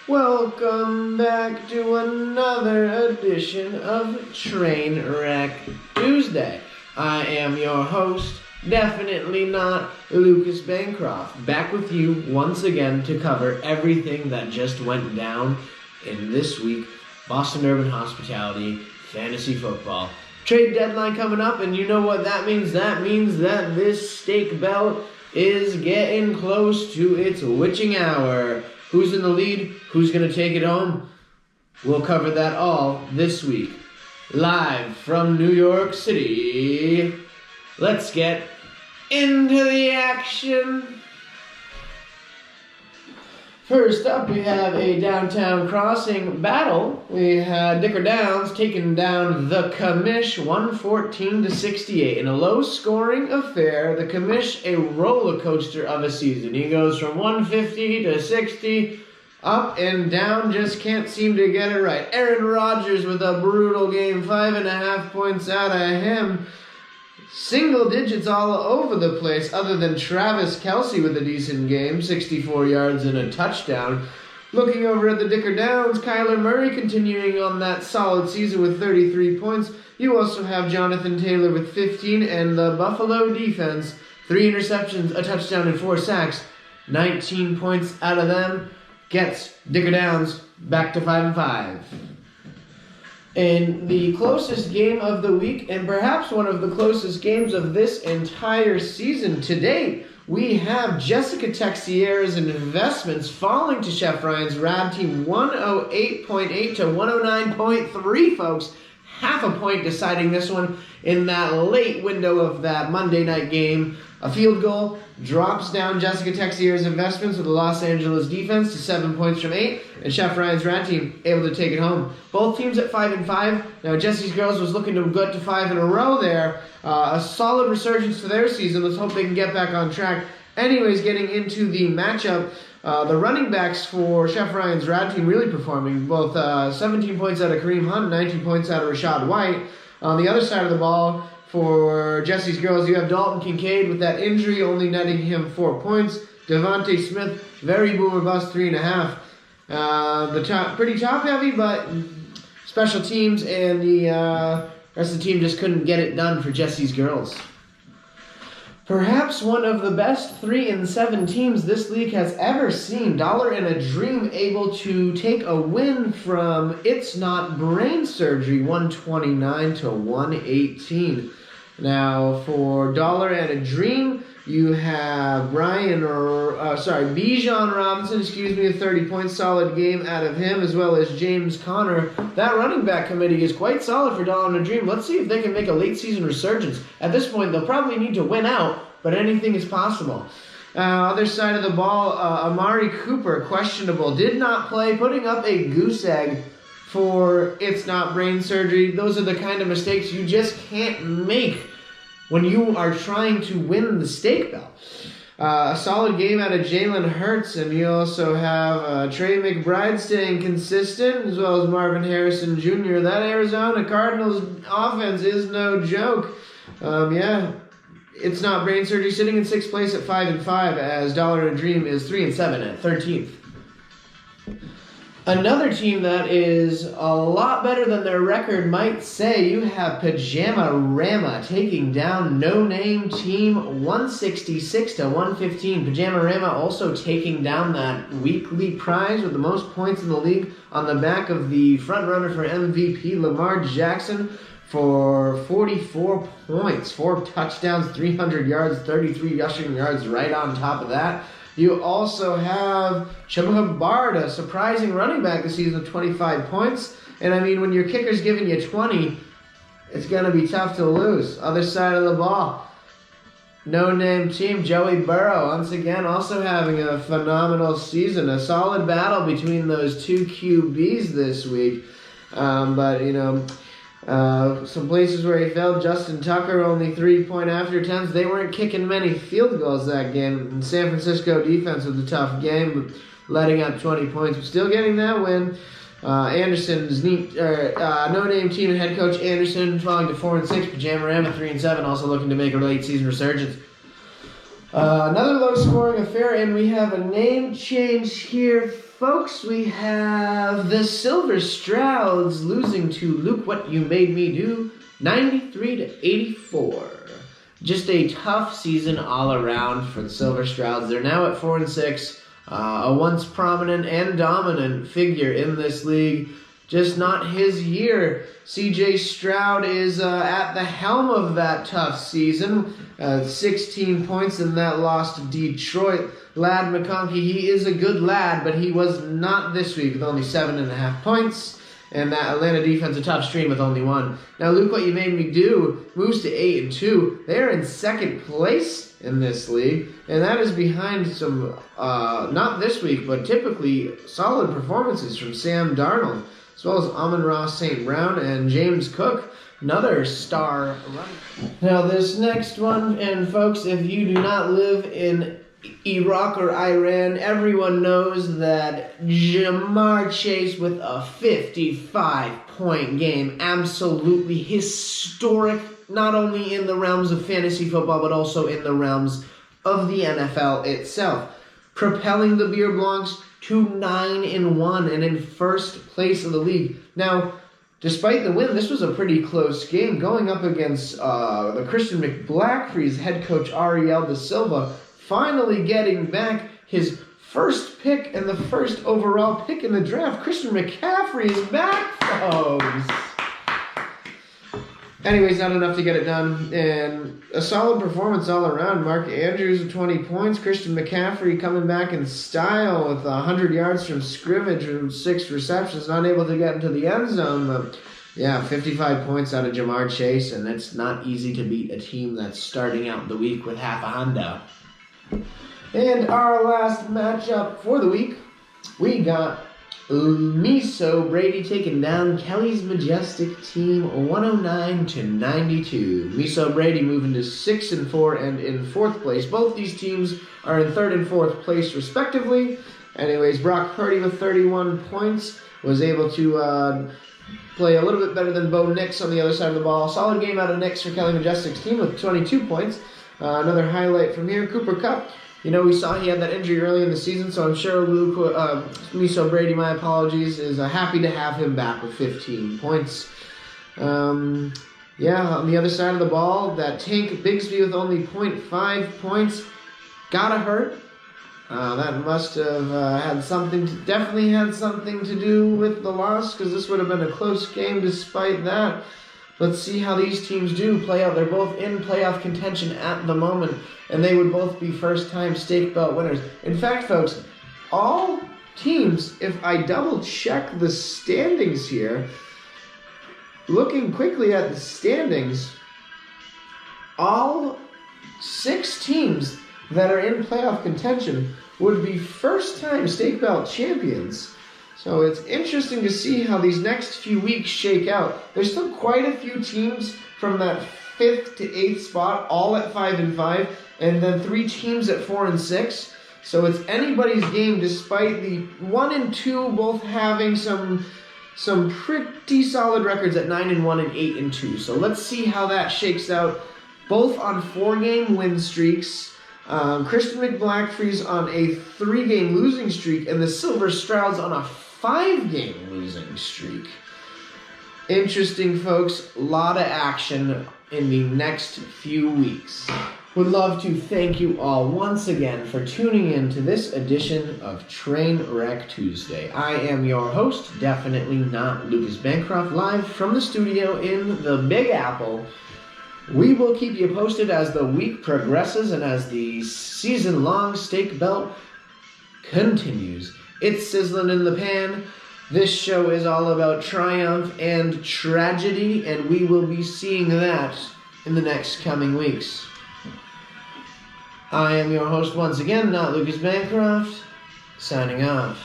Welcome back to another edition of Trainwreck Tuesday. I am your host, definitely not Lucas Bancroft, back with you once again to cover everything that just went down in this week Boston Urban Hospitality Fantasy Football. Trade deadline coming up, and you know what that means? That means that this steak bell is getting close to its witching hour. Who's in the lead? Who's going to take it home? We'll cover that all this week. Live from New York City. Let's get into the action. First up, we have a downtown crossing battle. We had Dicker Downs taking down the Commish 114-68 in a low-scoring affair. The Commish, a roller coaster of a season. He goes from 150 to 60, up and down, just can't seem to get it right. Aaron Rodgers with a brutal game, 5.5 points out of him. Single digits all over the place, other than Travis Kelce with a decent game, 64 yards and a touchdown. Looking over at the Dicker Downs, Kyler Murray continuing on that solid season with 33 points. You also have Jonathan Taylor with 15, and the Buffalo defense, 3 interceptions, a touchdown, and 4 sacks. 19 points out of them gets Dicker Downs back to 5-5. In the closest game of the week, and perhaps one of the closest games of this entire season to date, we have Jessica Texier's investments falling to Chef Ryan's Rad Team 108.8 to 109.3, folks. Half a point deciding this one in that late window of that Monday night game. A field goal drops down Jessica Texier's investments with the Los Angeles defense to 7 points from 8, and Chef Ryan's Rad Team able to take it home. Both teams at 5-5. Now Jesse's Girls was looking to get to 5 in a row there. A solid resurgence to their season. Let's hope they can get back on track. Anyways, getting into the matchup, the running backs for Chef Ryan's Rad Team really performing. Both 17 points out of Kareem Hunt, 19 points out of Rashad White. On the other side of the ball, for Jesse's Girls, you have Dalton Kincaid with that injury, only netting him 4 points. Devontae Smith, very boomer bust, 3.5. Pretty top heavy, but special teams and the rest of the team just couldn't get it done for Jesse's Girls. Perhaps one of the best 3-7 teams this league has ever seen. Dollar and a Dream able to take a win from It's Not Brain Surgery, 129 to 118. Now for Dollar and a Dream, you have Bijan Robinson, a 30 point solid game out of him, as well as James Conner. That running back committee is quite solid for Dollar and a Dream. Let's see if they can make a late season resurgence. At this point, they'll probably need to win out, but anything is possible. Other side of the ball, Amari Cooper, questionable, did not play, putting up a goose egg for It's Not Brain Surgery. Those are the kind of mistakes you just can't make when you are trying to win the steak bell. A solid game out of Jalen Hurts, and you also have Trey McBride staying consistent, as well as Marvin Harrison Jr. That Arizona Cardinals offense is no joke. It's Not Brain Surgery sitting in 6th place at 5-5, as Dollar and a Dream is 3-7 at 13th. Another team that is a lot better than their record might say, you have Pajama Rama taking down No Name Team 166 to 115. Pajama Rama also taking down that weekly prize with the most points in the league on the back of the frontrunner for MVP, Lamar Jackson, for 44 points, 4 touchdowns, 300 yards, 33 rushing yards right on top of that. You also have Chuba Hubbard, a surprising running back this season with 25 points. And I mean, when your kicker's giving you 20, it's going to be tough to lose. Other side of the ball, No Name Team, Joey Burrow, once again also having a phenomenal season. A solid battle between those two QBs this week. Some places where he failed, Justin Tucker, only 3-point after attempts. They weren't kicking many field goals that game. And San Francisco defense was a tough game, letting up 20 points, but still getting that win. No Name Team and head coach Anderson falling to 4-6. Pajama Ram at 3-7, also looking to make a late season resurgence. Another low-scoring affair, and we have a name change here folks, we have the Silver Strouds losing to Luke What You Made Me Do, 93-84. Just a tough season all around for the Silver Strouds. They're now at 4-6, a once prominent and dominant figure in this league. Just not his year. CJ Stroud is at the helm of that tough season. 16 points in that loss to Detroit. Lad McConkey, he is a good lad, but he was not this week with only 7.5 points. And that Atlanta defense a tough stream with only 1. Now, Luke What You Made Me Do moves to 8-2. They're in second place in this league, and that is behind some, not this week, but typically solid performances from Sam Darnold, as well as Amon-Ra St. Brown and James Cook, another star runner. Now, this next one, and folks, if you do not live in Iraq or Iran, everyone knows that Jamar Chase with a 55-point game, absolutely historic, not only in the realms of fantasy football, but also in the realms of the NFL itself, propelling the Beer Blancs to 9-1 and in first place of the league. Now, despite the win, this was a pretty close game, going up against the Christian McBlackfree's head coach Ariel Da Silva, finally getting back his first pick and the first overall pick in the draft. Christian McCaffrey is back, folks. Anyways, not enough to get it done. And a solid performance all around. Mark Andrews with 20 points. Christian McCaffrey coming back in style with 100 yards from scrimmage and 6 receptions. Not able to get into the end zone, but yeah, 55 points out of Jamar Chase. And it's not easy to beat a team that's starting out the week with half a hundo. And our last matchup for the week, we got Miso Brady taking down Kelly's Majestic team 109-92. Miso Brady moving to 6-4 and in 4th place. Both these teams are in 3rd and 4th place respectively. Anyways, Brock Purdy with 31 points was able to play a little bit better than Bo Nix on the other side of the ball. Solid game out of Nix for Kelly Majestic's team with 22 points. Another highlight from here, Cooper Kupp. You know, we saw he had that injury early in the season, so I'm sure Miso Brady, my apologies, is happy to have him back with 15 points. On the other side of the ball, that Tank Bigsby with only 0.5 points gotta hurt. That must have definitely had something to do with the loss, because this would have been a close game despite that. Let's see how these teams do play out. They're both in playoff contention at the moment, and they would both be first-time stake belt winners. In fact, folks, all teams, if I double-check the standings here, looking quickly at the standings, all 6 teams that are in playoff contention would be first-time stake belt champions. So it's interesting to see how these next few weeks shake out. There's still quite a few teams from that 5th to 8th spot, all at 5-5, and then 3 teams at 4-6. So it's anybody's game, despite the 1 and 2 both having some pretty solid records at 9-1 and 8-2. So let's see how that shakes out. Both on 4-game win streaks. Christian McBlackfree's on a 3-game losing streak, and the Silver Strouds on a 5-game losing streak. Interesting, folks. A lot of action in the next few weeks. Would love to thank you all once again for tuning in to this edition of Trainwreck Tuesday. I am your host, definitely not Lucas Bancroft, live from the studio in the Big Apple. We will keep you posted as the week progresses and as the season-long stake belt continues. It's sizzling in the pan. This show is all about triumph and tragedy, and we will be seeing that in the next coming weeks. I am your host once again, not Lucas Bancroft, signing off.